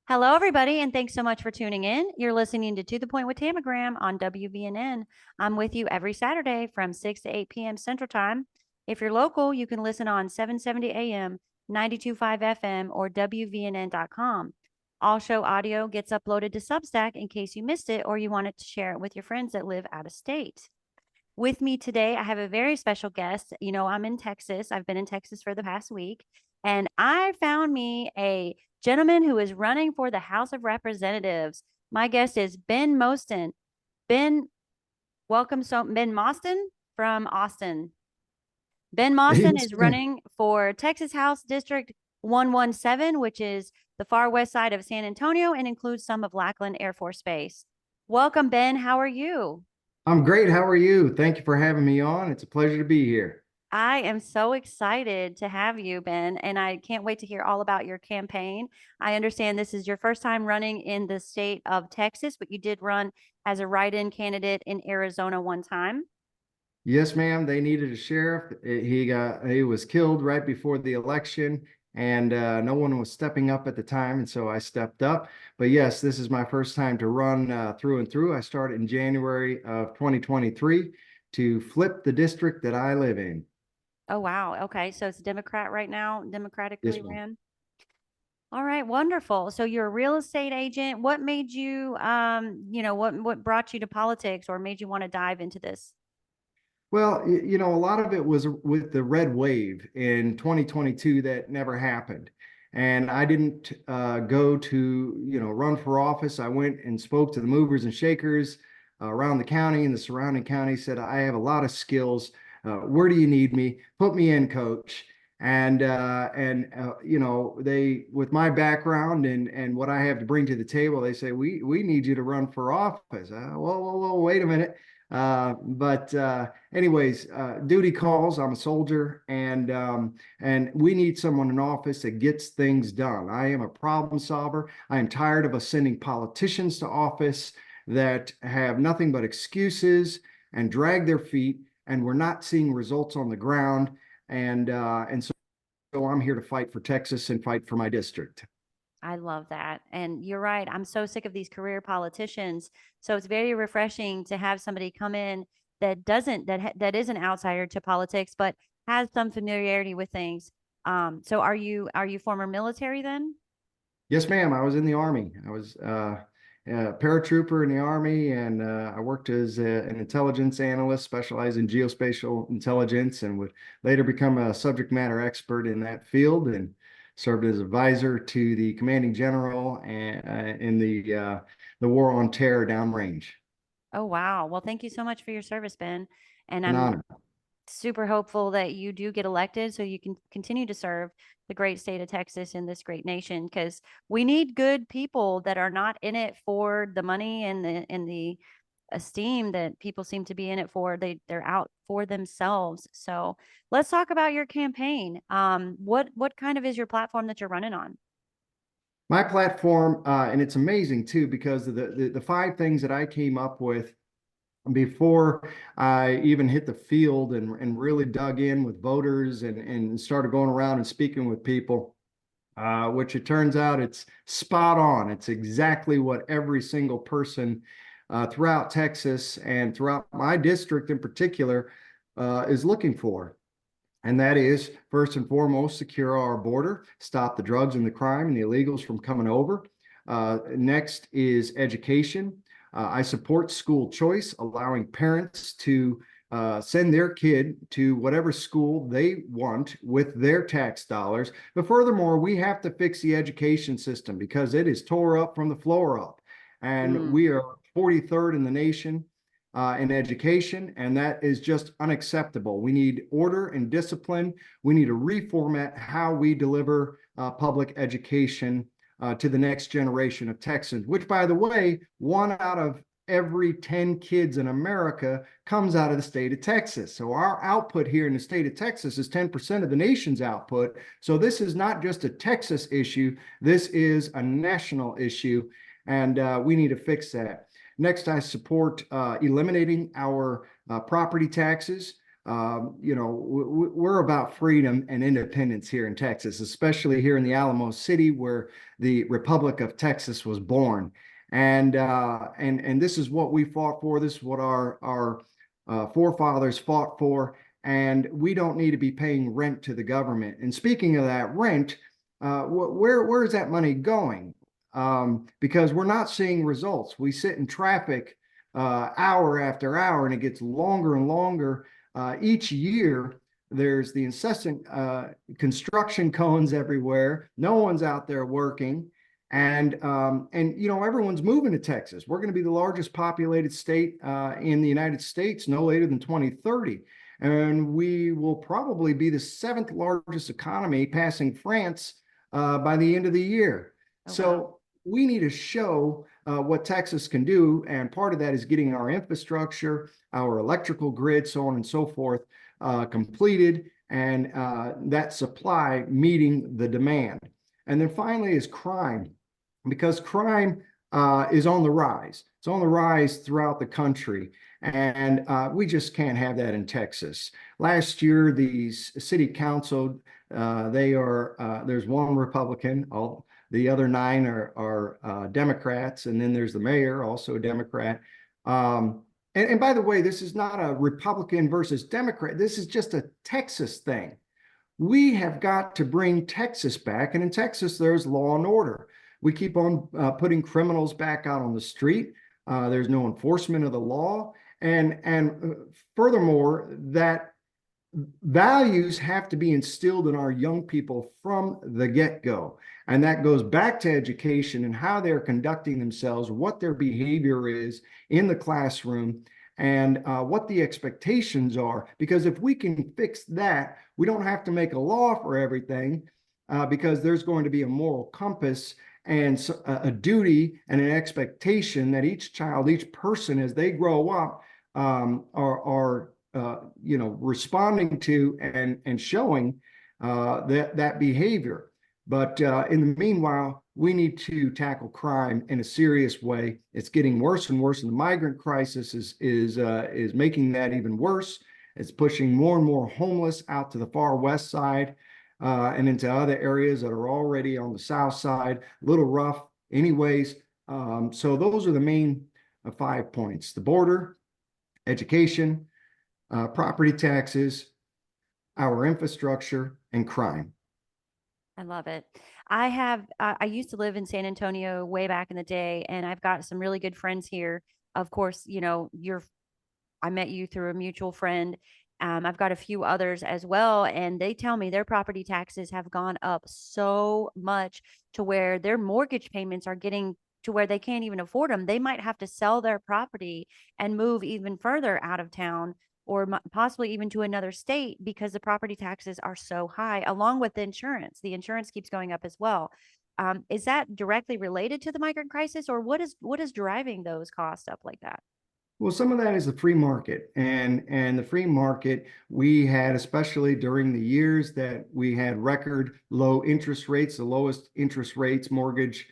Hello, everybody, and thanks so much for tuning in. You're listening to The Point with Tam A Gram on WVNN. I'm with you every Saturday from 6 to 8 p.m. Central Time. If you're local, you can listen on 770 AM, 92.5 FM, or WVNN.com. All show audio gets uploaded to Substack in case you missed it or you wanted to share it with your friends that live out of state. With me today, I have a very special guest. You know, I'm in Texas. I've been in Texas for the past week, and I found me a gentleman who is running for the House of Representatives. My guest is Ben Moston. Ben, welcome. Ben Moston from Austin. Ben Moston Yes, is ma'am. running for Texas House District 117, which is the far west side of San Antonio and includes some of Lackland Air Force Base. Welcome, Ben. How are you? I'm great. How are you? Thank you for having me on. It's a pleasure to be here. I am so excited to have you, Ben, and I can't wait to hear all about your campaign. I understand this is your first time running in the state of Texas, but you did run as a write-in candidate in Arizona one time. Yes, ma'am. They needed a sheriff. He was killed right before the election, and no one was stepping up at the time, and so I stepped up. But yes, this is my first time to run through and through. I started in January of 2023 to flip the district that I live in. Oh, wow. Okay. So it's Democrat right now, Yes, democratically ma'am. ran. All right, wonderful. So you're a real estate agent. What made you, what brought you to politics or made you want to dive into this? Well, a lot of it was with the red wave in 2022 that never happened. And I didn't go to, run for office. I went and spoke to the movers and shakers around the county and the surrounding county, said, I have a lot of skills. Where do you need me? Put me in, coach. They, with my background and what I have to bring to the table, they say, we need you to run for office. Whoa, wait a minute. Anyways, duty calls. I'm a soldier, and we need someone in office that gets things done. I am a problem solver. I am tired of us sending politicians to office that have nothing but excuses and drag their feet, and we're not seeing results on the ground. So I'm here to fight for Texas and fight for my district. I love that. And you're right. I'm so sick of these career politicians. So it's very refreshing to have somebody come in that doesn't that is an outsider to politics, but has some familiarity with things. So are you former military then? Yes, ma'am. I was in the Army. I was a paratrooper in the Army, and I worked as an intelligence analyst, specialized in geospatial intelligence, and would later become a subject matter expert in that field, and served as advisor to the commanding general in the war on terror downrange. Oh, wow. Well, thank you so much for your service, Ben. And An I'm honor. super hopeful that you do get elected so you can continue to serve the great state of Texas and this great nation because we need good people that are not in it for the money and the esteem that people seem to be in it for. They're out for themselves. So let's talk about your campaign. What kind of is your platform that you're running on? My platform, and it's amazing too, because of the five things that I came up with before I even hit the field and really dug in with voters and started going around and speaking with people, which it turns out it's spot on. It's exactly what every single person throughout Texas and throughout my district in particular is looking for. And that is, first and foremost, secure our border, stop the drugs and the crime and the illegals from coming over. Next is education. I support school choice, allowing parents to send their kid to whatever school they want with their tax dollars. But furthermore, we have to fix the education system because it is tore up from the floor up. And Mm. we are 43rd in the nation in education, and that is just unacceptable. We need order and discipline. We need to reformat how we deliver public education to the next generation of Texans, which, by the way, 1 out of every 10 kids in America comes out of the state of Texas. So our output here in the state of Texas is 10% of the nation's output. So this is not just a Texas issue. This is a national issue, and we need to fix that. Next, I support eliminating our property taxes. we're about freedom and independence here in Texas, especially here in the Alamo City, where the Republic of Texas was born. And this is what we fought for. This is what our forefathers fought for. And we don't need to be paying rent to the government. And speaking of that rent, where is that money going? Because we're not seeing results. We sit in traffic hour after hour, and it gets longer and longer. Each year, there's the incessant construction cones everywhere. No one's out there working. And everyone's moving to Texas. We're going to be the largest populated state in the United States no later than 2030. And we will probably be the seventh largest economy, passing France by the end of the year. Oh, So wow. we need to show what Texas can do. And part of that is getting our infrastructure, our electrical grid, so on and so forth, completed, and that supply meeting the demand. And then finally is crime, because crime is on the rise. It's on the rise throughout the country. And we just can't have that in Texas. Last year, the city council, there's one Republican, the other nine are Democrats, and then there's the mayor, also a Democrat. And by the way, this is not a Republican versus Democrat. This is just a Texas thing. We have got to bring Texas back. And in Texas, there's law and order. We keep on putting criminals back out on the street. There's no enforcement of the law. And furthermore, that values have to be instilled in our young people from the get-go. And that goes back to education and how they're conducting themselves, what their behavior is in the classroom, and what the expectations are. Because if we can fix that, we don't have to make a law for everything, because there's going to be a moral compass and a duty and an expectation that each child, each person, as they grow up, are responding to and showing that behavior. But in the meanwhile, we need to tackle crime in a serious way. It's getting worse and worse, and the migrant crisis is making that even worse. It's pushing more and more homeless out to the far west side and into other areas that are already on the south side. A little rough, anyways. So those are the main 5 points: the border, education, property taxes, our infrastructure, and crime. I love it. I used to live in San Antonio way back in the day, and I've got some really good friends here. Of course, I met you through a mutual friend. I've got a few others as well, and they tell me their property taxes have gone up so much to where their mortgage payments are getting to where they can't even afford them. They might have to sell their property and move even further out of town, or possibly even to another state, because the property taxes are so high, along with the insurance. The insurance keeps going up as well. Is that directly related to the migrant crisis, or what is driving those costs up like that? Well, some of that is the free market, and the free market we had, especially during the years that we had record low interest rates, the lowest interest rates, mortgage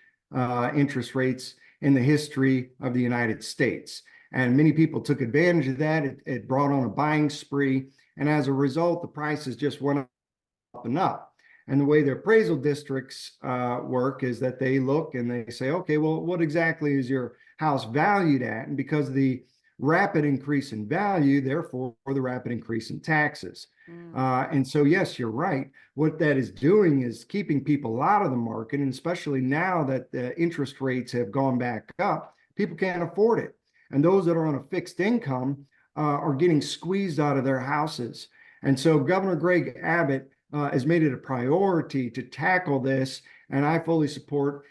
interest rates in the history of the United States. And many people took advantage of that. It brought on a buying spree, and as a result, the prices just went up and up. And the way the appraisal districts work is that they look and they say, okay, well, what exactly is your house valued at? And because of the rapid increase in value, therefore the rapid increase in taxes. And so, yes, you're right. What that is doing is keeping people out of the market, and especially now that the interest rates have gone back up, people can't afford it. And those that are on a fixed income are getting squeezed out of their houses. And so Governor Greg Abbott has made it a priority to tackle this, and I fully support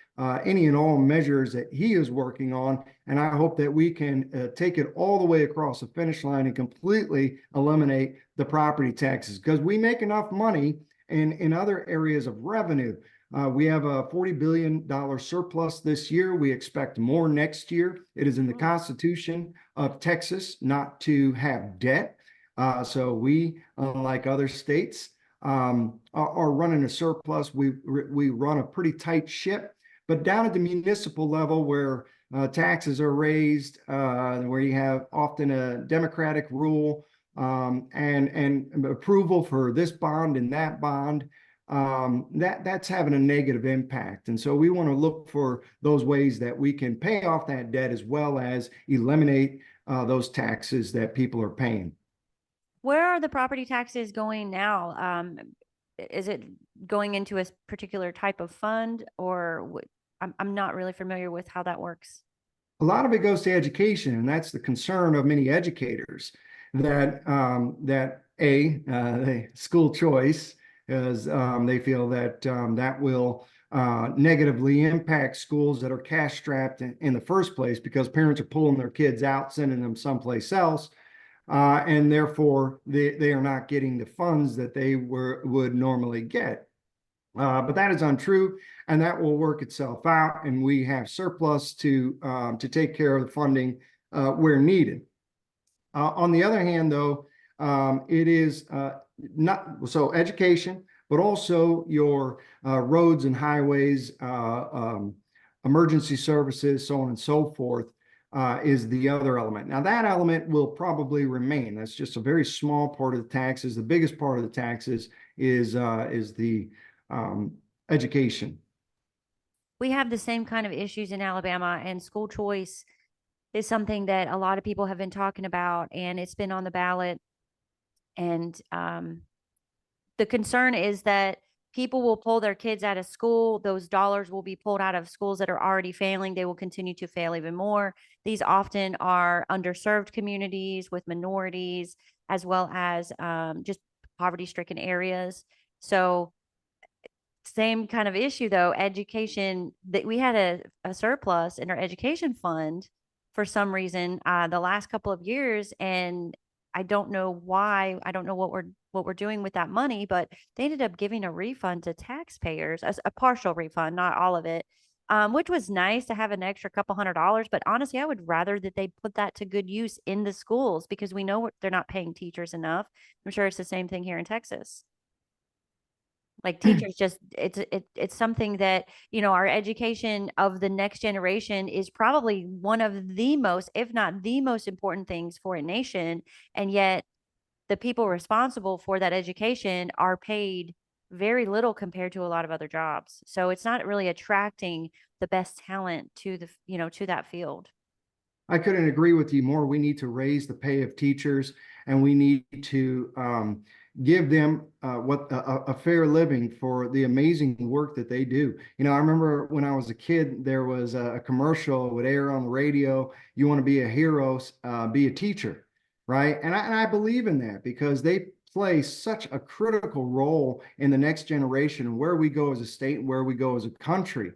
any and all measures that he is working on. And I hope that we can take it all the way across the finish line and completely eliminate the property taxes, because we make enough money in other areas of revenue. We have a $40 billion surplus this year. We expect more next year. It is in the Constitution of Texas not to have debt. So we, unlike other states, are running a surplus. We run a pretty tight ship. But down at the municipal level, where taxes are raised, where you have often a Democratic rule, and approval for this bond and that bond, that's having a negative impact. And so we want to look for those ways that we can pay off that debt as well as eliminate those taxes that people are paying. Where are the property taxes going now? Is it going into a particular type of fund, or I'm not really familiar with how that works. A lot of it goes to education, and that's the concern of many educators that school choice is they feel that that will negatively impact schools that are cash strapped in the first place because parents are pulling their kids out, sending them someplace else, and therefore they are not getting the funds that they would normally get. But that is untrue, and that will work itself out, and we have surplus to take care of the funding where needed. On the other hand, though, it is not so education, but also your roads and highways, emergency services, so on and so forth, is the other element. Now, that element will probably remain. That's just a very small part of the taxes. The biggest part of the taxes is the education. We have the same kind of issues in Alabama, and school choice is something that a lot of people have been talking about, and it's been on the ballot. And the concern is that people will pull their kids out of school. Those dollars will be pulled out of schools that are already failing. They will continue to fail even more. These often are underserved communities with minorities, as well as just poverty-stricken areas. So same kind of issue though, education, that we had a surplus in our education fund for some reason the last couple of years, and I don't know why. I don't know what we're doing with that money, but they ended up giving a refund to taxpayers, as a partial refund, not all of it. Which was nice to have an extra couple $100s, but honestly, I would rather that they put that to good use in the schools because we know they're not paying teachers enough. I'm sure it's the same thing here in Texas. Like teachers just it's something that, our education of the next generation is probably one of the most, if not the most important things for a nation. And yet the people responsible for that education are paid very little compared to a lot of other jobs. So it's not really attracting the best talent to to that field. I couldn't agree with you more. We need to raise the pay of teachers, and we need to give them a fair living for the amazing work that they do. I remember when I was a kid, there was a commercial that would air on the radio. You want to be a hero, be a teacher, right? And I believe in that because they play such a critical role in the next generation and where we go as a state and where we go as a country.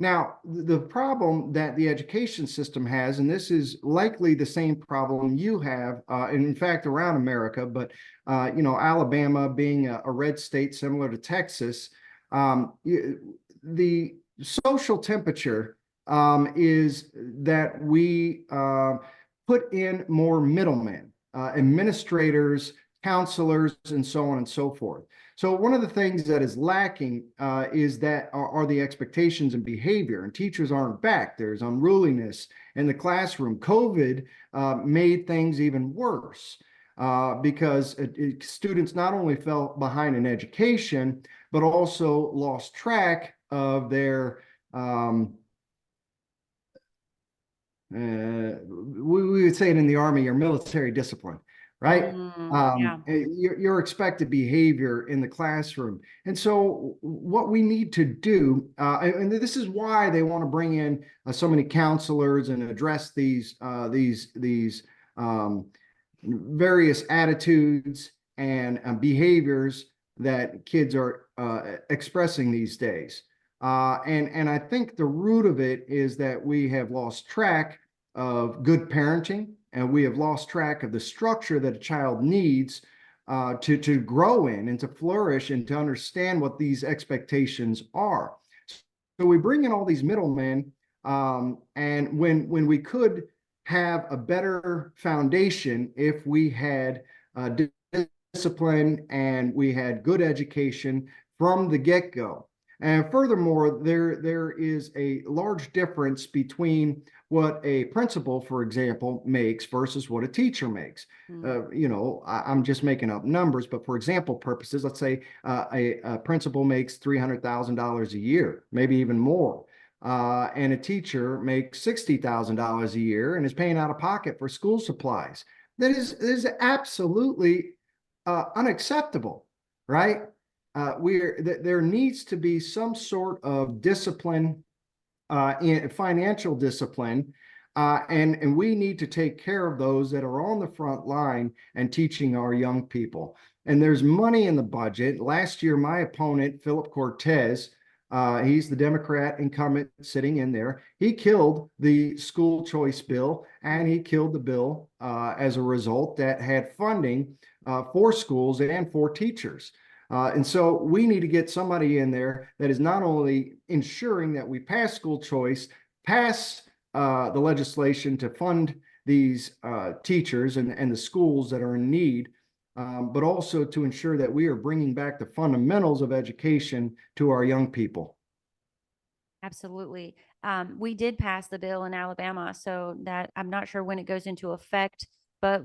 Now, the problem that the education system has, and this is likely the same problem you have, and in fact, around America, but Alabama being a red state similar to Texas, the social temperature is that we put in more middlemen, administrators, counselors, and so on and so forth. So one of the things that is lacking is that are the expectations and behavior, and teachers aren't back. There's unruliness in the classroom. COVID made things even worse because students not only fell behind in education, but also lost track of their we would say it in the Army, your military discipline, right? Yeah. Your expected behavior in the classroom. And so what we need to do, and this is why they want to bring in so many counselors and address these various attitudes and behaviors that kids are expressing these days. And I think the root of it is that we have lost track of good parenting, and we have lost track of the structure that a child needs to grow in and to flourish and to understand what these expectations are. So we bring in all these middlemen, and when we could have a better foundation if we had discipline and we had good education from the get-go. And furthermore, there is a large difference between what a principal, for example, makes versus what a teacher makes. Mm. I'm just making up numbers, but for example purposes, let's say a principal makes $300,000 a year, maybe even more. And a teacher makes $60,000 a year and is paying out of pocket for school supplies. That is absolutely unacceptable, right? There needs to be some sort of discipline, in financial discipline, and we need to take care of those that are on the front line and teaching our young people. And there's money in the budget. Last year, my opponent, Philip Cortez, he's the Democrat incumbent sitting in there. He killed the school choice bill, and he killed the bill as a result that had funding for schools and for teachers. And so we need to get somebody in there that is not only ensuring that we pass school choice, pass the legislation to fund these teachers and the schools that are in need, but also to ensure that we are bringing back the fundamentals of education to our young people. Absolutely. We did pass the bill in Alabama, so that I'm not sure when it goes into effect, but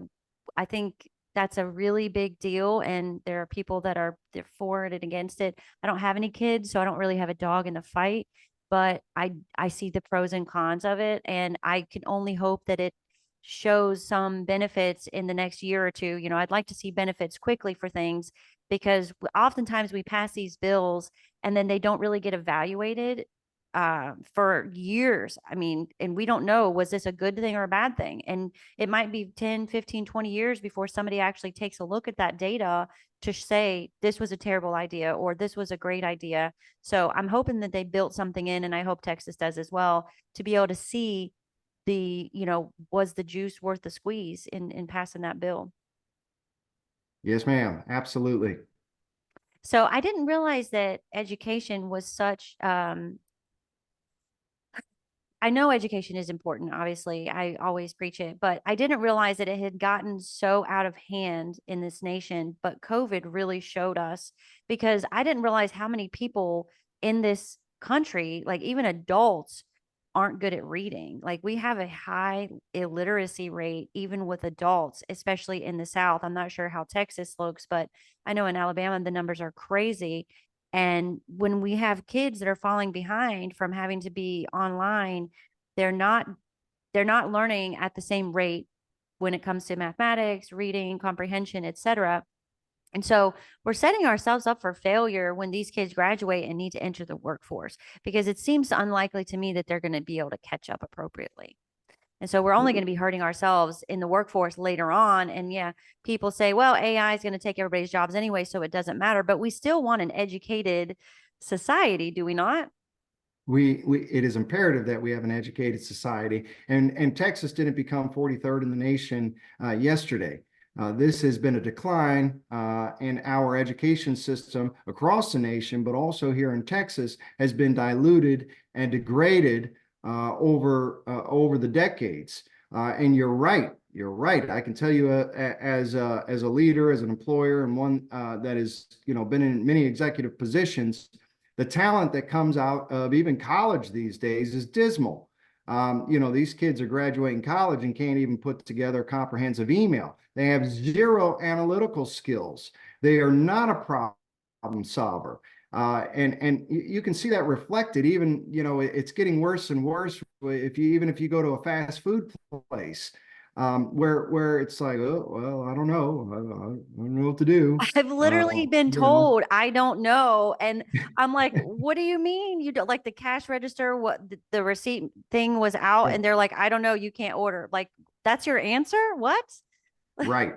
I think that's a really big deal. And there are people that are they're for it and against it. I don't have any kids, so I don't really have a dog in the fight, but I see the pros and cons of it, and I can only hope that it shows some benefits in the next year or two. I'd like to see benefits quickly for things because oftentimes we pass these bills and then they don't really get evaluated for years. I mean, and we don't know, was this a good thing or a bad thing? And it might be 10, 15, 20 years before somebody actually takes a look at that data to say this was a terrible idea or this was a great idea. So I'm hoping that they built something in, and I hope Texas does as well, to be able to see was the juice worth the squeeze in passing that bill. Yes, ma'am. Absolutely. So I didn't realize that education was such I know education is important. Obviously, I always preach it, but I didn't realize that it had gotten so out of hand in this nation. But COVID really showed us, because I didn't realize how many people in this country, like even adults, aren't good at reading. Like we have a high illiteracy rate, even with adults, especially in the South. I'm not sure how Texas looks, but I know in Alabama, the numbers are crazy. And when we have kids that are falling behind from having to be online, they're not they're not learning at the same rate when it comes to mathematics, reading, comprehension, etc. And so we're setting ourselves up for failure when these kids graduate and need to enter the workforce, because it seems unlikely to me that they're going to be able to catch up appropriately. And so we're only going to be hurting ourselves in the workforce later on. And yeah, people say, well, AI is going to take everybody's jobs anyway, so it doesn't matter. But we still want an educated society, do we not? It is imperative that we have an educated society, and Texas didn't become 43rd in the nation yesterday. This has been a decline in our education system across the nation, but also here in Texas has been diluted and degraded over the decades. And you're right. You're right. I can tell you as a leader, as an employer, and one that has been in many executive positions, the talent that comes out of even college these days is dismal. These kids are graduating college and can't even put together a comprehensive email. They have zero analytical skills. They are not a problem solver. And you can see that reflected. Even it's getting worse and worse if you go to a fast food place, where it's like, oh well, I don't know, I don't know what to do. I've literally been you know told I don't know. And I'm like, what do you mean? You don't, like, the cash register, what the receipt thing was out, and they're like, I don't know, you can't order. Like, that's your answer? What? Right,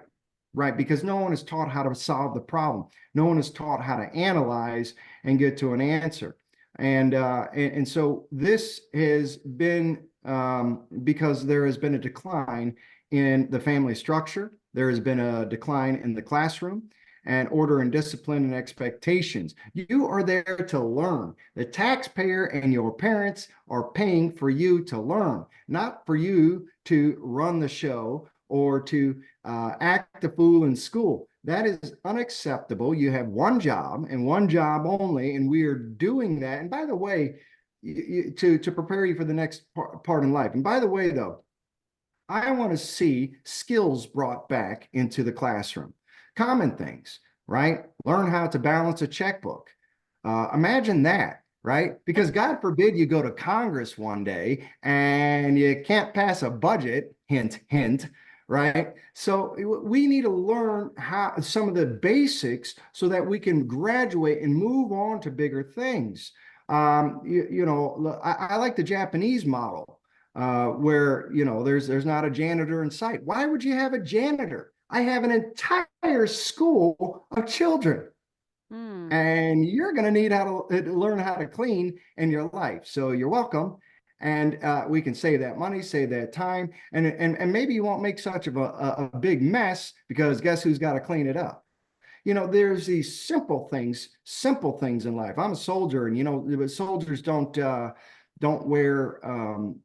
right. Because no one is taught how to solve the problem. No one is taught how to analyze and get to an answer. And so this has been because there has been a decline in the family structure. There has been a decline in the classroom and order and discipline and expectations. You are there to learn. The taxpayer and your parents are paying for you to learn, not for you to run the show or to act a fool in school. That is unacceptable. You have one job and one job only, and we are doing that. And by the way, to prepare you for the next part in life. And by the way, though, I want to see skills brought back into the classroom. Common things, right? Learn how to balance a checkbook. Imagine that, right? Because God forbid you go to Congress one day and you can't pass a budget, hint, hint, right? So we need to learn how some of the basics so that we can graduate and move on to bigger things. I like the Japanese model where there's not a janitor in sight. Why would you have a janitor? I have an entire school of children, Hmm. and you're going to need how to learn how to clean in your life. So you're welcome. And we can save that money, save that time, and maybe you won't make such of a big mess because guess who's got to clean it up? There's these simple things in life. I'm a soldier, and soldiers don't wear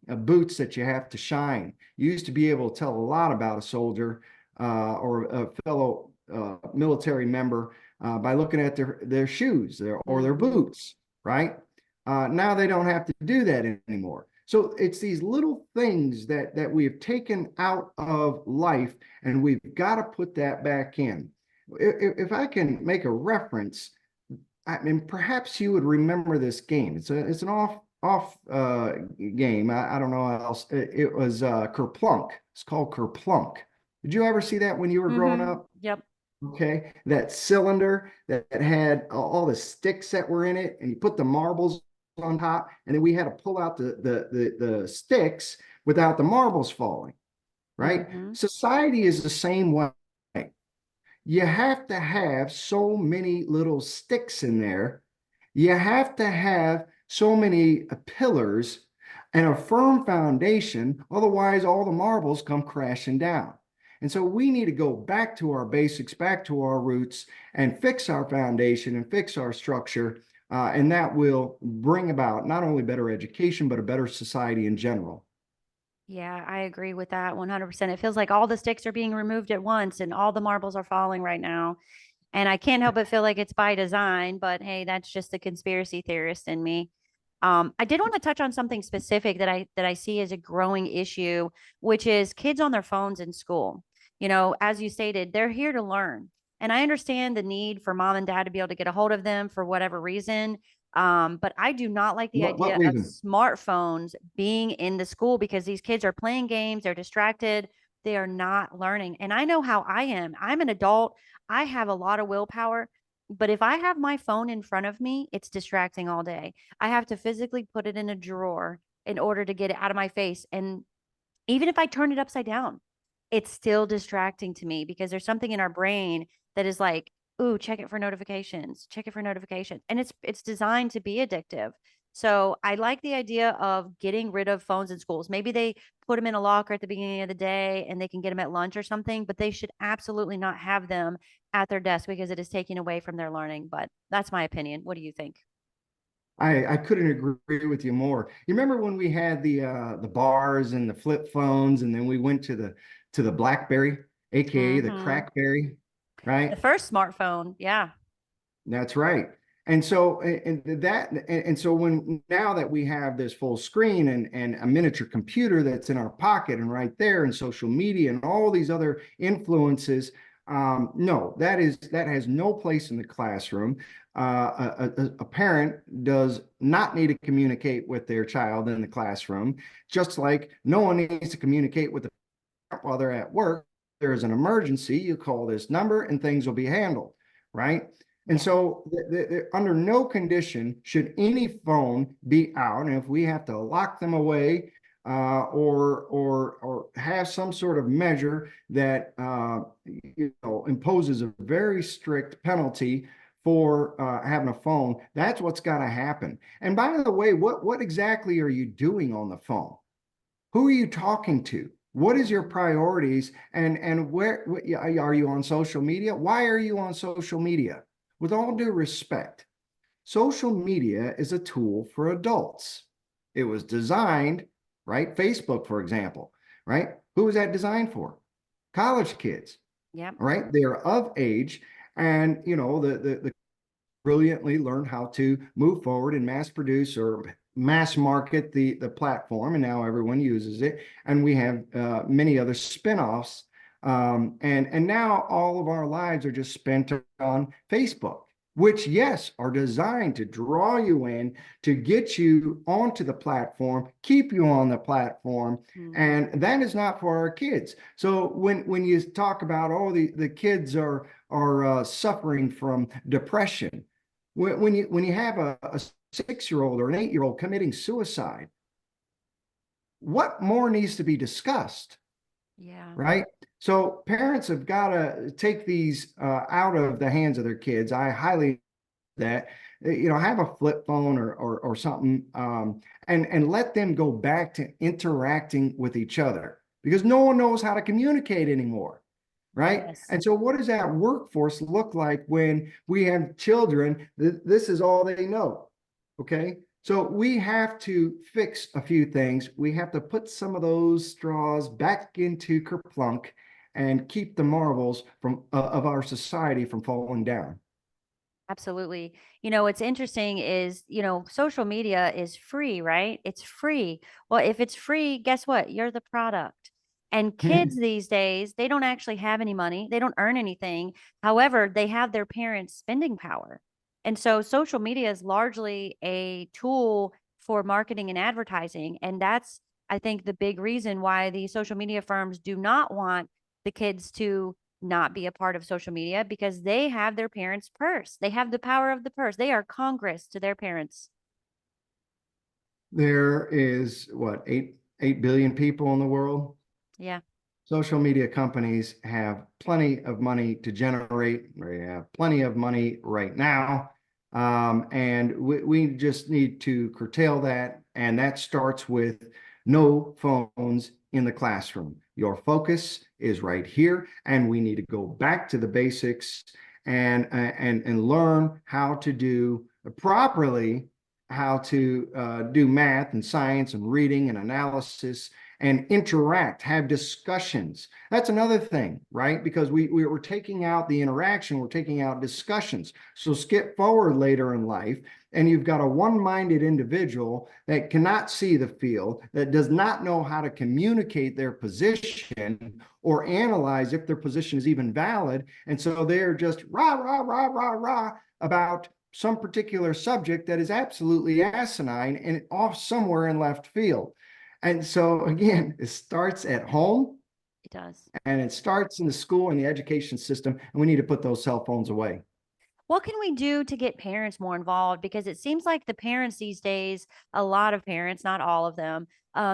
boots that you have to shine. You used to be able to tell a lot about a soldier or a fellow military member by looking at their shoes or their Mm-hmm. boots, right? Now they don't have to do that anymore. So it's these little things that we have taken out of life, and we've got to put that back in. If I can make a reference, I mean, perhaps you would remember this game. It's an off game. I don't know how else. It was Kerplunk. It's called Kerplunk. Did you ever see that when you were growing Mm-hmm. up? Yep. Okay, that cylinder that had all the sticks that were in it, and you put the marbles on top, and then we had to pull out the sticks without the marbles falling. Right? Mm-hmm. Society is the same way. You have to have so many little sticks in there. You have to have so many pillars and a firm foundation. Otherwise, all the marbles come crashing down. And so we need to go back to our basics, back to our roots, and fix our foundation and fix our structure. And that will bring about not only better education, but a better society in general. Yeah, I agree with that 100%. It feels like all the sticks are being removed at once and all the marbles are falling right now. And I can't help but feel like it's by design, but hey, that's just the conspiracy theorist in me. I did want to touch on something specific that I see as a growing issue, which is kids on their phones in school. As you stated, they're here to learn. And I understand the need for mom and dad to be able to get a hold of them for whatever reason. But I do not like the What idea of reason? smartphones being in the school because these kids are playing games, they're distracted, they are not learning. And I know how I am. I'm an adult. I have a lot of willpower, but if I have my phone in front of me, it's distracting all day. I have to physically put it in a drawer in order to get it out of my face. And even if I turn it upside down, it's still distracting to me because there's something in our brain that is like, ooh, check it for notifications, check it for notifications. And it's designed to be addictive. So I like the idea of getting rid of phones in schools. Maybe they put them in a locker at the beginning of the day and they can get them at lunch or something, but they should absolutely not have them at their desk because it is taking away from their learning. But that's my opinion. What do you think? I couldn't agree with you more. You remember when we had the bars and the flip phones, and then we went to the BlackBerry, aka the Mm-hmm. Crackberry, The right? first smartphone. Yeah. That's right. And so when now that we have this full screen and a miniature computer that's in our pocket and right there, and social media and all these other influences, no, that has no place in the classroom. A parent does not need to communicate with their child in the classroom, just like no one needs to communicate with the parent while they're at work. There's an emergency, you call this number and things will be handled, right? And Yeah. so, under no condition should any phone be out. And if we have to lock them away or have some sort of measure that imposes a very strict penalty for having a phone, that's what's got to happen. And by the way, what exactly are you doing on the phone? Who are you talking to? What is your Mhm. priorities? And where are you on social media? Why are you on social media? With all due respect, social media is a tool for adults. It was designed, right? Facebook, for example, right? Who was that designed for? College kids. Yep. right? They're of age, and the brilliantly learned how to move forward and mass produce or mass market the platform, and now everyone uses it. And we have many other spinoffs. And now all of our lives are just spent on Facebook, which, yes, are designed to draw you in, to get you onto the platform, keep you on the platform. Mhm. And that is not for our kids. So when you talk about, oh, the kids are suffering from depression, when you have a 6-year-old or an 8-year-old committing suicide, what more needs to be discussed, Yeah. right? So parents have got to take these out of the hands of their kids. I highly that have a flip phone or something, and let them go back to interacting with each other, because no one knows how to communicate anymore, right? Yes. And so what does that workforce look like when we have children? This is all they know. Okay, so we have to fix a few things. We have to put some of those straws back into kerplunk and keep the marbles from of our society from falling down. Absolutely. What's interesting is, social media is free, right? It's free. Well, if it's free, guess what? You're the product. And kids these days, they don't actually have any money. They don't earn anything. However, they have their parents' spending power. And so social media is largely a tool for marketing and advertising. And that's, I think, the big reason why the social media firms do not want the kids to not be a part of social media, because they have their parents' purse. They have the power of the purse. They are Congress to their parents. There is what, 8 billion people in the world. Yeah, Social media companies have plenty of money to generate. They have plenty of money right now. And we just need to curtail that. And that starts with no phones in the classroom. Your focus is right here. And we need to go back to the basics and learn how to do properly, how to do math and science and reading and analysis and interact, have discussions. That's another thing, right? Because we're taking out the interaction, we're taking out discussions. So skip forward later in life, and you've got a one-minded individual that cannot see the field, that does not know how to communicate their position or analyze if their position is even valid. And so they're just rah, rah, rah, rah, rah about some particular subject that is absolutely asinine and off somewhere in left field. And so again, it starts at home it does. and it starts in the school and the education system, and we need to put those cell phones away. What can we do to get parents more involved? Because it seems like the parents these days, a lot of parents, not all of them,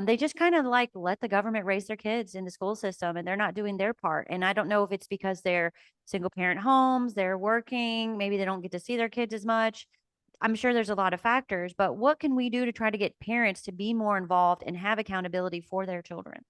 they just kind of like let the government raise their kids in the school system, and they're not doing their part. And I don't know if it's because they're single parent homes, they're working, maybe they don't get to see their kids as much. I'm sure there's a lot of factors, but what can we do to try to get parents to be more involved and have accountability for their children?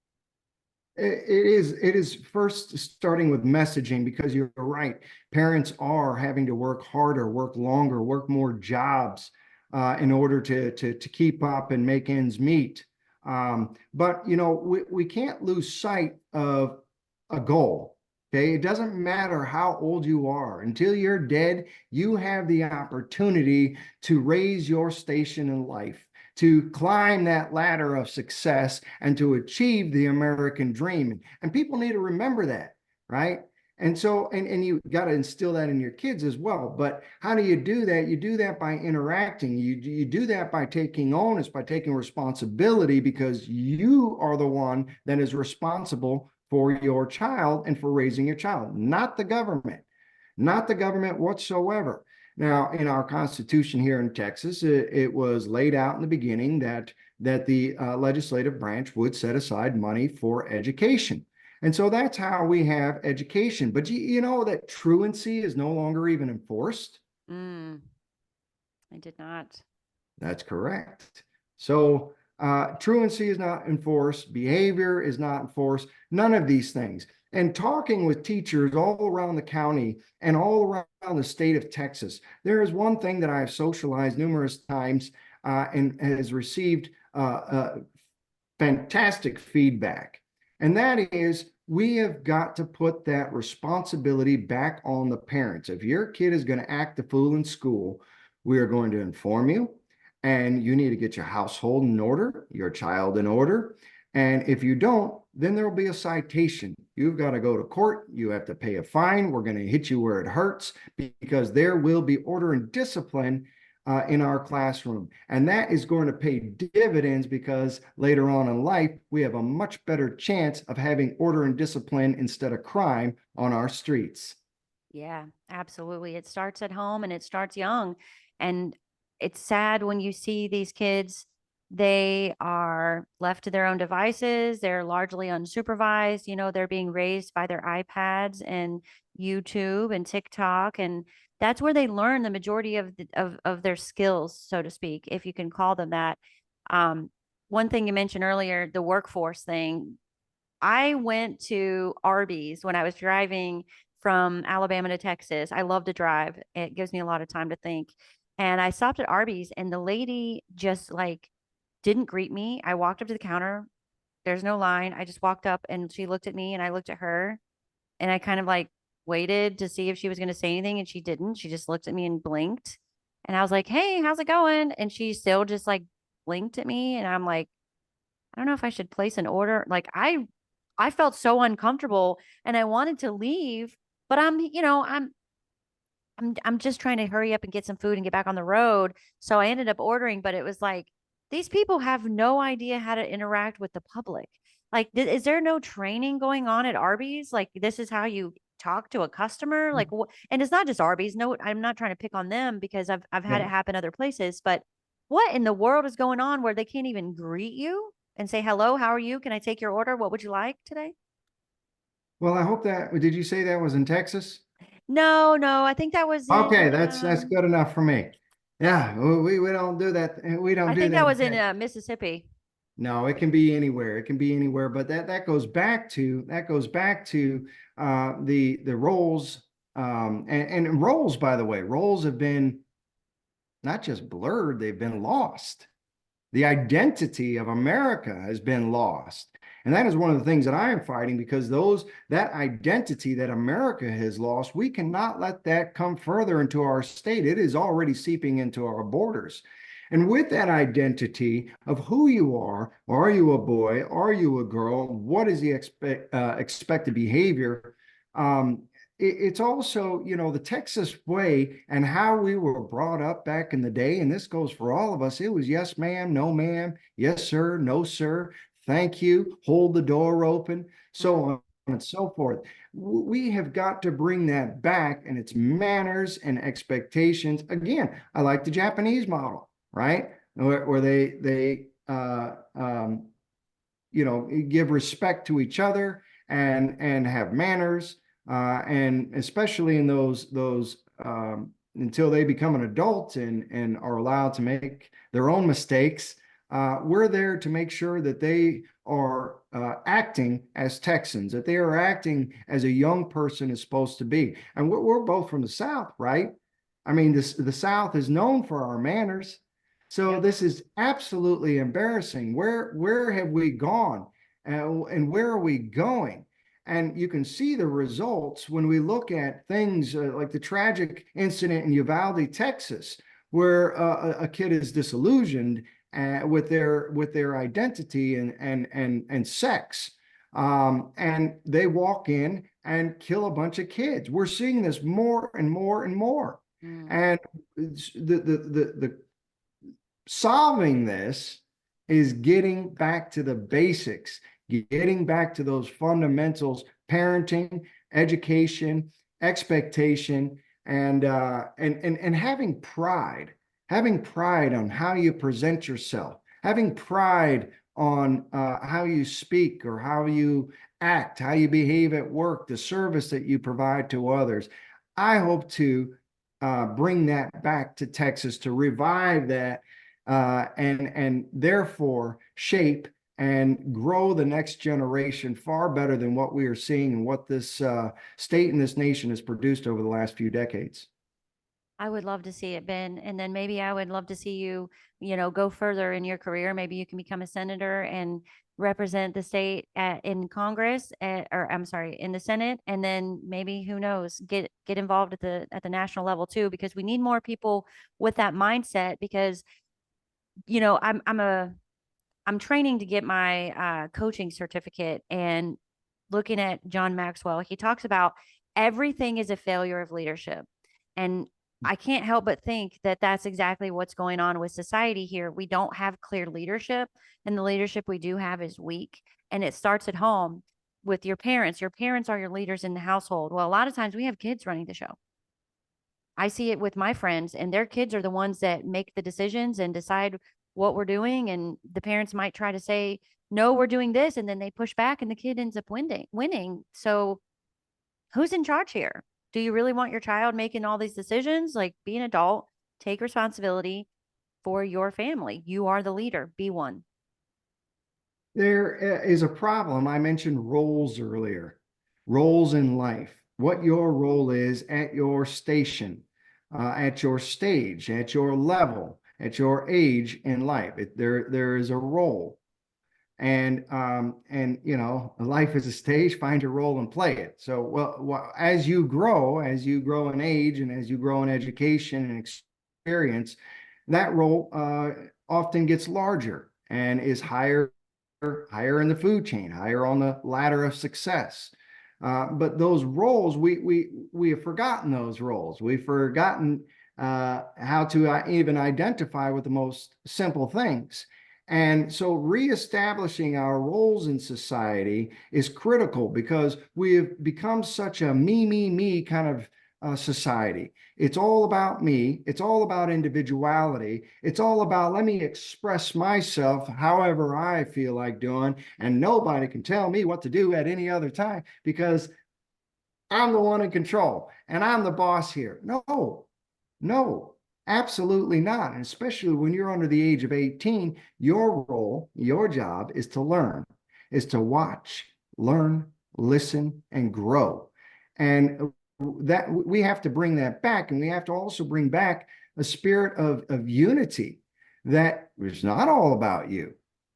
It is first starting with messaging, because you're right. Parents are having to work harder, work longer, work more jobs in order to keep up and make ends meet. But we can't lose sight of a goal. Okay, it doesn't matter how old you are. Until you're dead, you have the opportunity to raise your station in life, to climb that ladder of success, and to achieve the American dream. And people need to remember that, right? And so, and you got to instill that in your kids as well. But how do you do that? You do that by interacting. You do that by taking onus, by taking responsibility, because you are the one that is responsible for your child and for raising your child, not the government, not the government whatsoever. Now, in our Constitution here in Texas, it was laid out in the beginning that the legislative branch would set aside money for education. And so that's how we have education. But you know that truancy is no longer even enforced? Mm, I did not. That's correct. So truancy is not enforced, behavior is not enforced, none of these things. And talking with teachers all around the county and all around the state of Texas, there is one thing that I have socialized numerous times and has received fantastic feedback. And that is we have got to put that responsibility back on the parents. If your kid is going to act a fool in school, we are going to inform you, and you need to get your household in order, your child in order. And if you don't, then there will be a citation. You've got to go to court. You have to pay a fine. We're going to hit you where it hurts, because there will be order and discipline in our classroom. And that is going to pay dividends, because later on in life, we have a much better chance of having order and discipline instead of crime on our streets. Yeah, absolutely. It starts at home and it starts young. And it's sad when you see these kids, they are left to their own devices. They're largely unsupervised. They're being raised by their iPads and YouTube and TikTok. And that's where they learn the majority of their skills, so to speak, if you can call them that. Um, One thing you mentioned earlier, the workforce thing. I went to Arby's when I was driving from Alabama to Texas. I love to drive. It gives me a lot of time to think. And I stopped at Arby's and the lady just like didn't greet me. I walked up to the counter. There's no line. I just walked up and she looked at me and I looked at her and I kind of like waited to see if she was going to say anything and she didn't. She just looked at me and blinked. And I was like, "Hey, how's it going?" And she still just like blinked at me and I'm like, I don't know if I should place an order. Like I felt so uncomfortable and I wanted to leave, but I'm just trying to hurry up and get some food and get back on the road. So I ended up ordering, but it was like these people have no idea how to interact with the public. Like, is there no training going on at Arby's? Like, this is how you talk to a customer. Like, and it's not just Arby's. No, I'm not trying to pick on them because I've had Yeah. it happen other places. But what in the world is going on where they can't even greet you and say hello? How are you? Can I take your order? What would you like today? Well, I hope that, did you say that was in Texas? No, no, I think that was Okay, in. that's good enough for me. Yeah, we don't do that. We don't I do think that that in was in Texas. Mississippi. No, it can be anywhere. It can be anywhere. But that goes back to the roles, and roles, by the way, roles have been not just blurred, they've been lost. The identity of America has been lost. And that is one of the things that I am fighting, because that identity that America has lost, we cannot let that come further into our state. It is already seeping into our borders. And with that identity of who you are you a boy? Are you a girl? What is the expected behavior? Um, it's also, the Texas way and how we were brought up back in the day. And this goes for all of us. It was yes, ma'am, no, ma'am, yes, sir, no, sir, thank you, hold the door open, so Mm, on and so forth. We have got to bring that back, and it's manners and expectations. Again, I like the Japanese model, right? Where they give respect to each other and have manners, and especially in those until they become an adult and are allowed to make their own mistakes. We're there to make sure that they are acting as Texans, that they are acting as a young person is supposed to be. And we're both from the South, right? I mean, the South is known for our manners. So yep. this is absolutely embarrassing. Where have we gone, and where are we going? And you can see the results when we look at things like the tragic incident in Uvalde, Texas, where a kid is disillusioned with their identity and sex, and they walk in and kill a bunch of kids. We're seeing this more and more and more, Mm, and the solving this is getting back to the basics, getting back to those fundamentals: parenting, education, expectation, and having pride on how you present yourself, having pride on how you speak or how you act, how you behave at work, the service that you provide to others. I hope to bring that back to Texas, to revive that, and therefore shape and grow the next generation far better than what we are seeing and what this state and this nation has produced over the last few decades. I would love to see it, Ben. And then maybe I would love to see you, go further in your career. Maybe you can become a senator and represent the state in Congress, or I'm sorry, in the Senate. And then maybe, who knows, get involved at the national level too, because we need more people with that mindset. Because I'm training to get my coaching certificate, and looking at John Maxwell, he talks about everything is a failure of leadership. And I can't help but think that that's exactly what's going on with society here. We don't have clear leadership, and the leadership we do have is weak. And it starts at home with your parents. Your parents are your leaders in the household. Well, a lot of times we have kids running the show. I see it with my friends, and their kids are the ones that make the decisions and decide what we're doing. And the parents might try to say, no, we're doing this. And then they push back, and the kid ends up winning. So who's in charge here? Do you really want your child making all these decisions? Like, be an adult, take responsibility for your family. You are the leader, be one. There is a problem. I mentioned roles earlier, roles in life, what your role is at your station, at your stage, at your level, at your age in life. There is a role. And life is a stage. Find your role and play it. So, well, as you grow in age, and as you grow in education and experience, that role often gets larger and is higher in the food chain, higher on the ladder of success. But those roles, we have forgotten those roles. We've forgotten how to even identify with the most simple things. And so reestablishing our roles in society is critical, because we have become such a me kind of society. It's all about me. It's all about individuality. It's all about, let me express myself however I feel like doing, and nobody can tell me what to do at any other time, because I'm the one in control and I'm the boss here. No, no, absolutely not. And especially when you're under the age of 18, your role, your job is to learn, is to watch, learn, listen, and grow. And that we have to bring that back. And we have to also bring back a spirit of unity, that it's not all about you.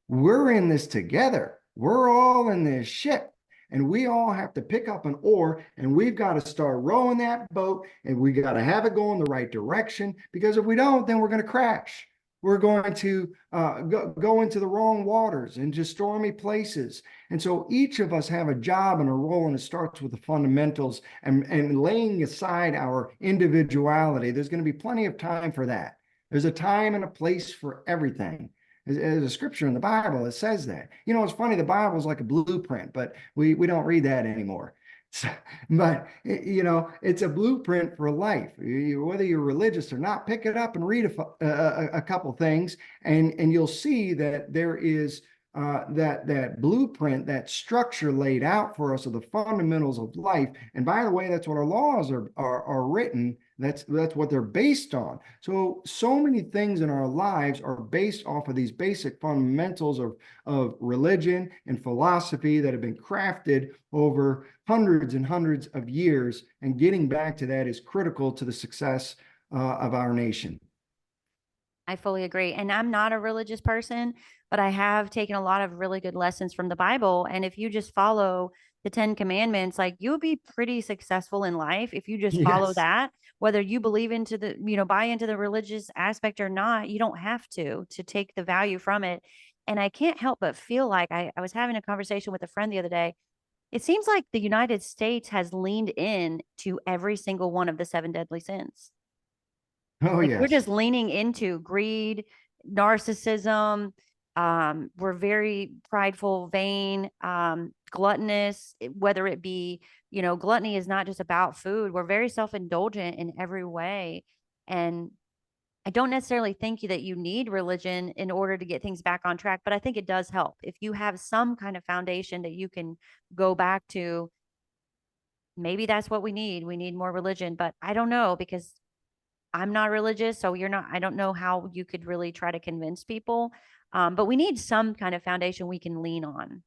We're in this together. We're all in this ship. And we all have to pick up an oar, and we've got to start rowing that boat, and we got to have it go in the right direction, because if we don't, then we're going to crash. We're going to go into the wrong waters, into stormy places. And so each of us have a job and a role, and it starts with the fundamentals, and laying aside our individuality. There's going to be plenty of time for that. There's a time and a place for everything. There's a scripture in the Bible that says that. It's funny, the Bible is like a blueprint, but we don't read that anymore. So, but it's a blueprint for life. Whether you're religious or not, pick it up and read a couple things, and you'll see that there is that blueprint, that structure laid out for us of the fundamentals of life. And by the way, that's what our laws are written. That's what they're based on. So many things in our lives are based off of these basic fundamentals of religion and philosophy that have been crafted over hundreds and hundreds of years. And getting back to that is critical to the success of our nation. I fully agree. And I'm not a religious person, but I have taken a lot of really good lessons from the Bible. And if you just follow the 10 commandments, like, you'll be pretty successful in life if you just follow Yes. that. Whether you believe into buy into the religious aspect or not, you don't have to take the value from it. And I can't help but feel like I was having a conversation with a friend the other day. It seems like the United States has leaned in to every single one of the seven deadly sins. Oh, Like, we're yes. just leaning into greed, narcissism. We're very prideful, vain, gluttonous, whether it be, gluttony is not just about food. We're very self-indulgent in every way. And I don't necessarily think that you need religion in order to get things back on track, but I think it does help. If you have some kind of foundation that you can go back to, maybe that's what we need. We need more religion, but I don't know, because I'm not religious, so I don't know how you could really try to convince people. But we need some kind of foundation we can lean on.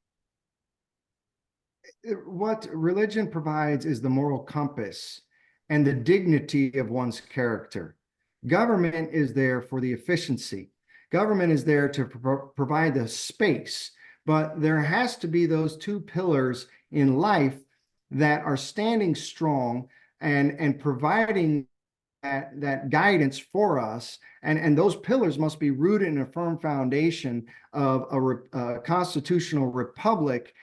What religion provides is the moral compass and the dignity of one's character. Government is there for the efficiency. Government is there to provide the space, but there has to be those two pillars in life that are standing strong and providing that guidance for us. And those pillars must be rooted in a firm foundation of a constitutional republic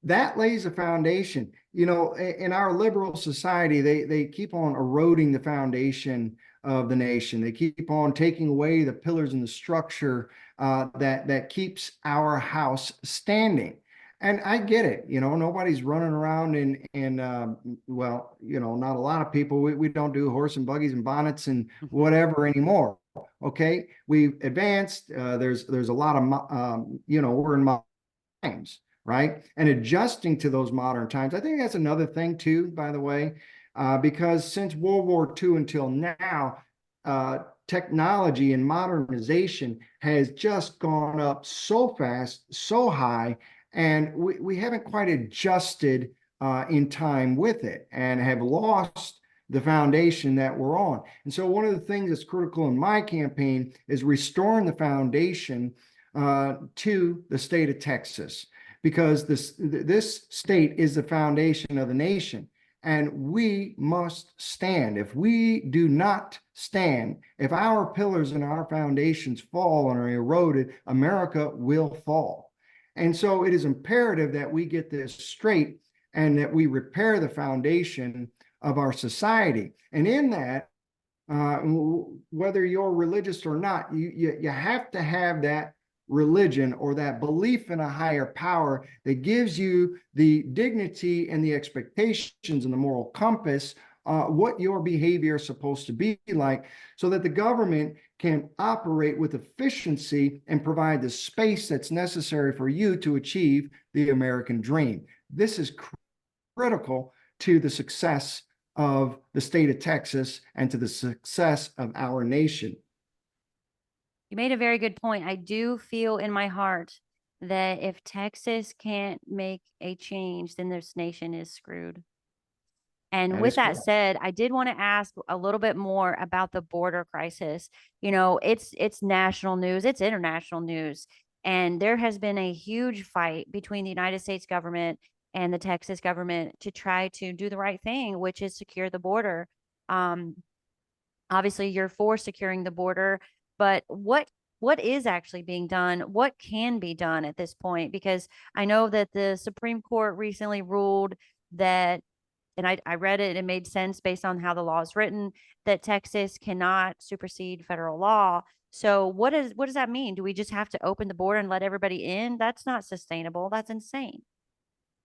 that lays a foundation. You know, in our liberal society, they keep on eroding the foundation of the nation. They keep on taking away the pillars and the structure that keeps our house standing. And I get it, you know, nobody's running around well, you know, not a lot of people. We don't do horse and buggies and bonnets and whatever anymore. Okay, we've advanced. There's a lot of you know, we're in modern times, right? And adjusting to those modern times. I think that's another thing too, by the way, because since World War II until now, technology and modernization has just gone up so fast, so high, and we haven't quite adjusted in time with it and have lost the foundation that we're on. And so one of the things that's critical in my campaign is restoring the foundation to the state of Texas, because this state is the foundation of the nation. And we must stand. If we do not stand, if our pillars and our foundations fall and are eroded, America will fall. And so it is imperative that we get this straight and that we repair the foundation of our society. And in that, whether you're religious or not, you have to have that religion or that belief in a higher power that gives you the dignity and the expectations and the moral compass, what your behavior is supposed to be like, so that the government can operate with efficiency and provide the space that's necessary for you to achieve the American dream. This is critical to the success of the state of Texas and to the success of our nation. You made a very good point. I do feel in my heart that if Texas can't make a change, then this nation is screwed. And That with is that correct. said, I did want to ask a little bit more about the border crisis. You know, it's national news, it's international news, and there has been a huge fight between the United States government and the Texas government to try to do the right thing, which is secure the border. Um, Obviously, you're for securing the border, but what is actually being done? What can be done at this point? Because I know that the Supreme Court recently ruled that, and I read it, it made sense based on how the law is written, that Texas cannot supersede federal law. So what does that mean? Do we just have to open the border and let everybody in? That's not sustainable. That's insane.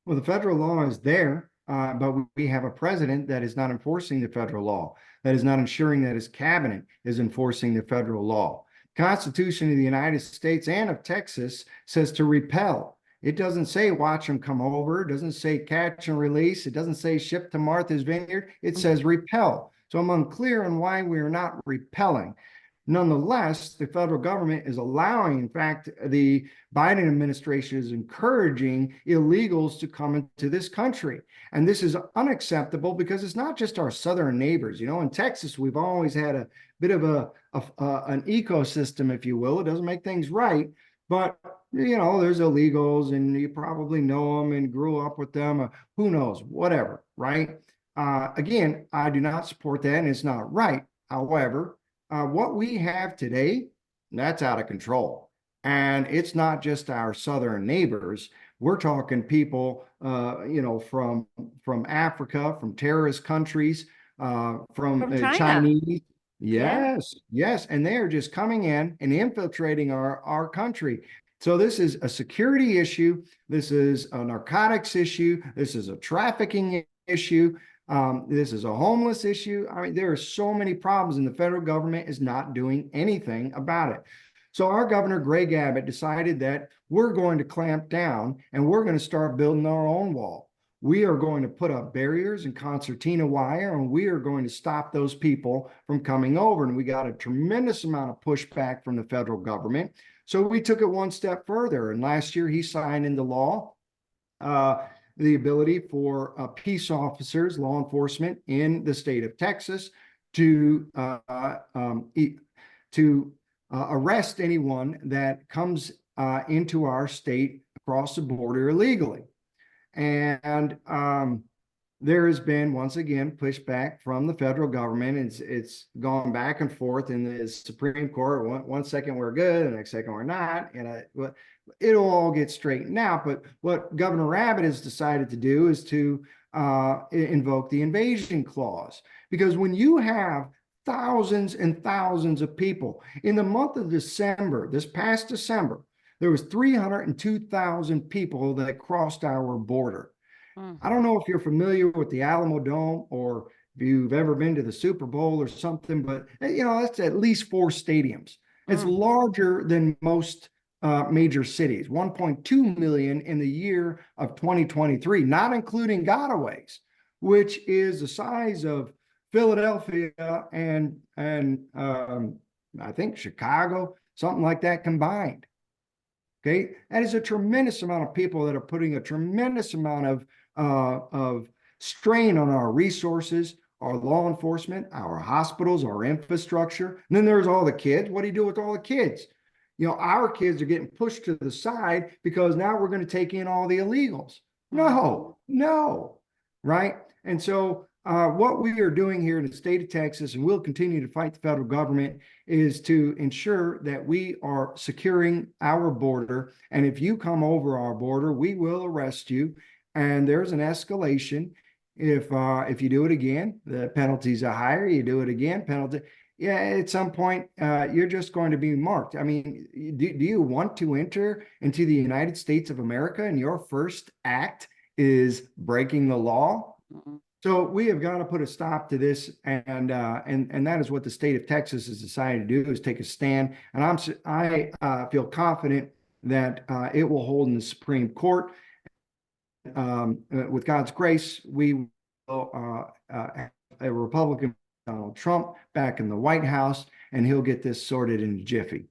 Well, the federal law is there, but we have a president that is not enforcing the federal law, that is not ensuring that his cabinet is enforcing the federal law. Constitution of the United States and of Texas says to repel. It doesn't say watch them come over. It doesn't say catch and release. It doesn't say ship to Martha's Vineyard. It says repel. So I'm unclear on why we are not repelling. Nonetheless, the federal government is allowing, in fact, the Biden administration is encouraging illegals to come into this country. And this is unacceptable because it's not just our southern neighbors. You know, in Texas, we've always had a bit of an ecosystem, if you will. It doesn't make things right, but you know, there's illegals and you probably know them and grew up with them, or who knows, whatever, right? Again, I do not support that and it's not right. However, what we have today, that's out of control. And it's not just our southern neighbors. We're talking people, you know, from Africa, from terrorist countries, from From China. Chinese. Yeah. Yes, yes. And they are just coming in and infiltrating our country. So this is a security issue. This is a narcotics issue. This is a trafficking issue. This is a homeless issue. I mean, there are so many problems, and the federal government is not doing anything about it. So our governor, Greg Abbott, decided that we're going to clamp down and we're going to start building our own wall. We are going to put up barriers and concertina wire, and we are going to stop those people from coming over. And we got a tremendous amount of pushback from the federal government. So we took it one step further. And last year he signed into law the ability for peace officers, law enforcement in the state of Texas to arrest anyone that comes into our state across the border illegally. And there has been, once again, pushback from the federal government. It's gone back and forth in the Supreme Court. One second we're good, the next second we're not. And it'll all get straightened out. But what Governor Abbott has decided to do is to invoke the invasion clause. Because when you have thousands and thousands of people in the month of December, this past December, there was 302,000 people that crossed our border. I don't know if you're familiar with the Alamo Dome or if you've ever been to the Super Bowl or something, but that's at least 4 stadiums. It's larger than most major cities, 1.2 million in the year of 2023, not including gotaways, which is the size of Philadelphia and I think Chicago, something like that combined. Okay, that is a tremendous amount of people that are putting a tremendous amount of strain on our resources, our law enforcement, our hospitals, our infrastructure. And then there's all the kids. What do you do with all the kids? Our kids are getting pushed to the side because now we're going to take in all the illegals. No, right? And so what we are doing here in the state of Texas, and we'll continue to fight the federal government, is to ensure that we are securing our border. And if you come over our border, we will arrest you. And there's an escalation. If you do it again, the penalties are higher. You do it again, penalty. Yeah, at some point, you're just going to be marked. I mean, do you want to enter into the United States of America and your first act is breaking the law? So we have got to put a stop to this, and that is what the state of Texas has decided to do, is take a stand. And I feel confident that it will hold in the Supreme Court. With God's grace, we will have a Republican, Donald Trump, back in the White House, and he'll get this sorted in a jiffy.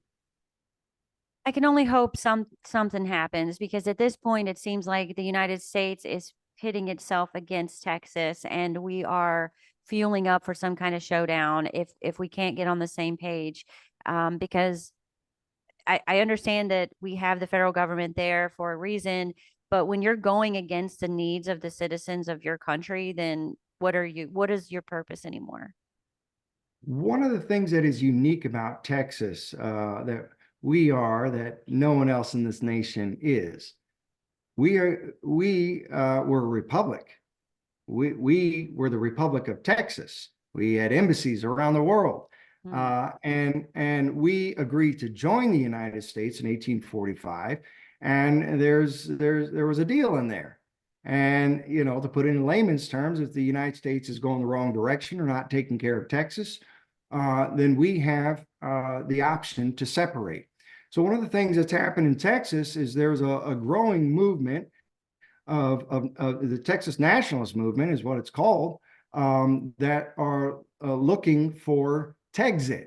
I can only hope something happens, because at this point it seems like the United States is pitting itself against Texas, and we are fueling up for some kind of showdown if we can't get on the same page. Because I understand that we have the federal government there for a reason, but when you're going against the needs of the citizens of your country, then what is your purpose anymore? One of the things that is unique about Texas that no one else in this nation is, we're a republic. We were the Republic of Texas. We had embassies around the world. And we agreed to join the United States in 1845. And there was a deal in there. And, to put it in layman's terms, if the United States is going the wrong direction or not taking care of Texas, then we have the option to separate. So one of the things that's happened in Texas is there's a growing movement of the Texas nationalist movement, is what it's called, that are looking for Texit,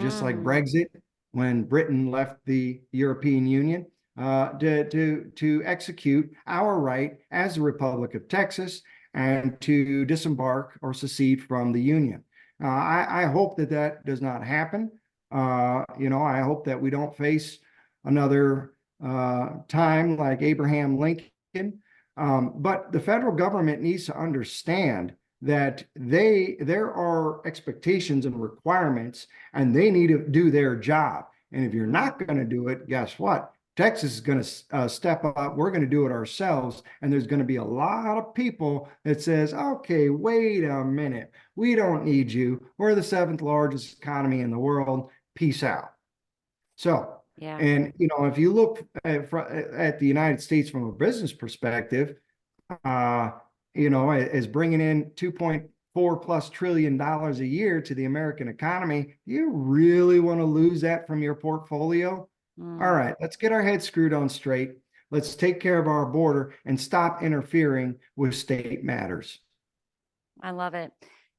just like Brexit, when Britain left the European Union, to execute our right as the Republic of Texas and to disembark or secede from the Union. I hope that does not happen. I hope that we don't face another time like Abraham Lincoln. But the federal government needs to understand that there are expectations and requirements, and they need to do their job. And if you're not going to do it, guess what? Texas is going to step up. We're going to do it ourselves. And there's going to be a lot of people that says, okay, wait a minute. We don't need you. We're the 7th largest economy in the world. Peace out. So, Yeah. And, if you look at the United States from a business perspective, as bringing in $2.4+ trillion a year to the American economy, you really want to lose that from your portfolio? All right, let's get our heads screwed on straight. Let's take care of our border and stop interfering with state matters. I love it.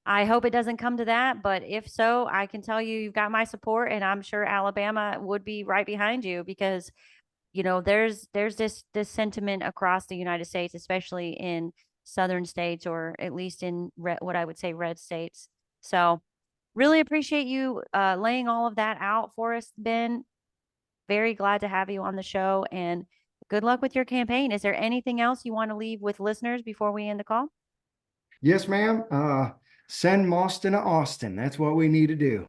I hope it doesn't come to that, but if so, I can tell you, you've got my support, and I'm sure Alabama would be right behind you, because you know, there's this sentiment across the United States, especially in southern states, or at least in what I would say red states. So really appreciate you laying all of that out for us, Ben. Very glad to have you on the show, and good luck with your campaign. Is there anything else you want to leave with listeners before we end the call? Yes, ma'am. Send Mostyn to Austin. That's what we need to do.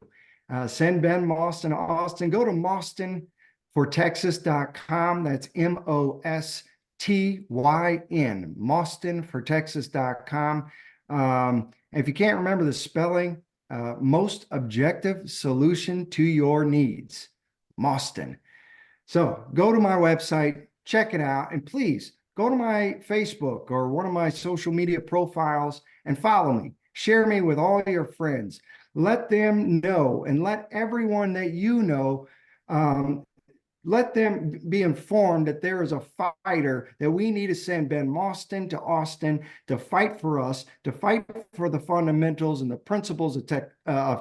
Send Ben Mostyn to Austin. Go to mostynfortexas.com. That's MOSTYN, mostynfortexas.com. If you can't remember the spelling, most objective solution to your needs, Mostyn. So go to my website, check it out, and please go to my Facebook or one of my social media profiles and follow me. Share me with all your friends. Let them know, and let everyone that you know, let them be informed that there is a fighter that we need to send Ben Mostyn to Austin to fight for us, to fight for the fundamentals and the principles of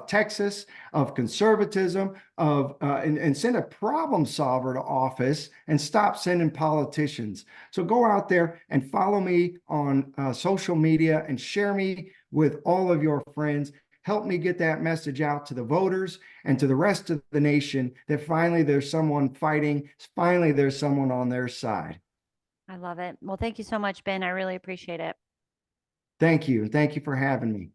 Texas, of conservatism, and send a problem solver to office and stop sending politicians. So go out there and follow me on social media and share me with all of your friends. Help me get that message out to the voters and to the rest of the nation that finally there's someone fighting. Finally, there's someone on their side. I love it. Well, thank you so much, Ben. I really appreciate it. Thank you. And thank you for having me.